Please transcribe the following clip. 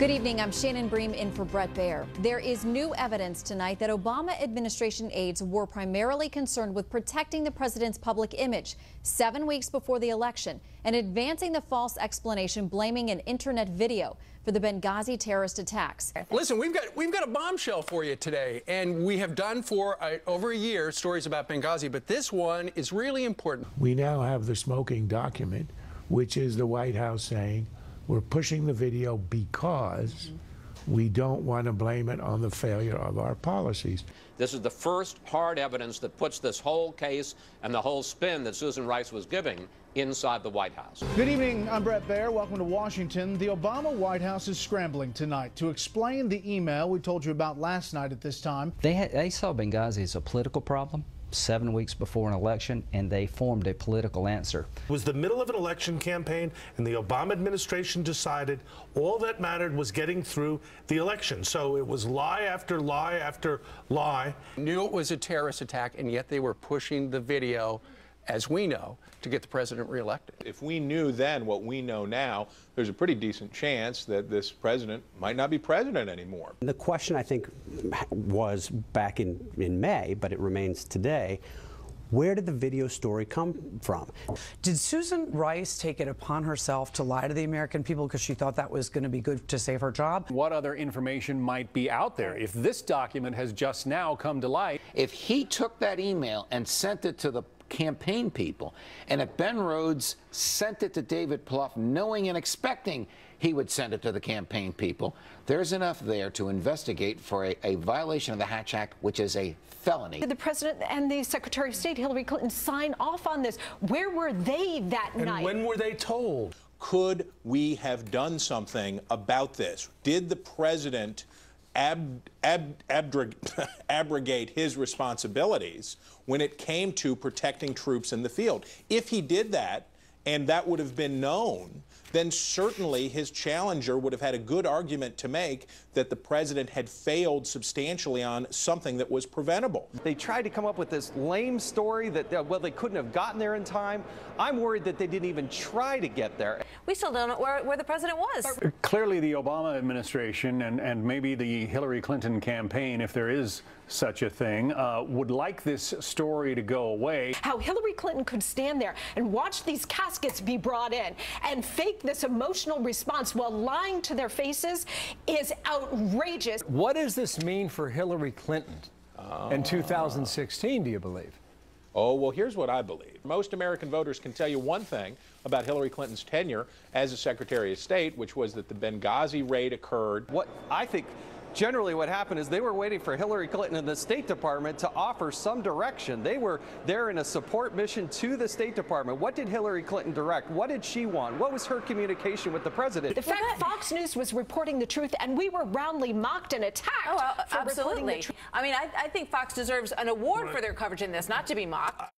Good evening. I'm Shannon Bream in for Brett Baer. There is new evidence tonight that Obama administration aides were primarily concerned with protecting the president's public image 7 weeks before the election and advancing the false explanation blaming an internet video for the Benghazi terrorist attacks. Listen, we've got a bombshell for you today, and we have done for over a year stories about Benghazi, but this one is really important. We now have the smoking document, which is the White House saying, we're pushing the video because we don't want to blame it on the failure of our policies. This is the first hard evidence that puts this whole case and the whole spin that Susan Rice was giving inside the White House. Good evening. I'm Brett Baer. Welcome to Washington. The Obama White House is scrambling tonight to explain the email we told you about last night at this time. They saw Benghazi as a political problem 7 weeks before an election, and they formed a political answer. It was the middle of an election campaign, and the Obama administration decided all that mattered was getting through the election. So it was lie after lie after lie. Knew it was a terrorist attack, and yet they were pushing the video, as we know, to get the president reelected. If we knew then what we know now, there's a pretty decent chance that this president might not be president anymore. The question, I think, was back in May, but it remains today, where did the video story come from? Did Susan Rice take it upon herself to lie to the American people because she thought that was going to be good to save her job? What other information might be out there if this document has just now come to light? If he took that email and sent it to the campaign people, and if Ben Rhodes sent it to David Plouffe knowing and expecting he would send it to the campaign people, there's enough there to investigate for a violation of the Hatch Act, which is a felony. Did the president and the Secretary of State, Hillary Clinton, sign off on this? Where were they that night? And when were they told? Could we have done something about this? Did the president abrogate his responsibilities when it came to protecting troops in the field? If he did that, and that would have been known, then certainly his challenger would have had a good argument to make that the president had failed substantially on something that was preventable. They tried to come up with this lame story that, well, they couldn't have gotten there in time. I'm worried that they didn't even try to get there. We still don't know where the president was. Clearly, the Obama administration and maybe the Hillary Clinton campaign, if there is such a thing, would like this story to go away. How Hillary Clinton could stand there and watch these caskets be brought in and fake this emotional response while lying to their faces is outrageous. What does this mean for Hillary Clinton in 2016, do you believe? Oh, well, here's what I believe. Most American voters can tell you one thing about Hillary Clinton's tenure as a Secretary of State, which was that the Benghazi raid occurred. What I think generally what happened is they were waiting for Hillary Clinton and the State Department to offer some direction. They were there in a support mission to the State Department. What did Hillary Clinton direct? What did she want? What was her communication with the president? The fact Fox News was reporting the truth and we were roundly mocked and attacked. Absolutely. I mean, I think Fox deserves an award for their coverage in this, not to be mocked.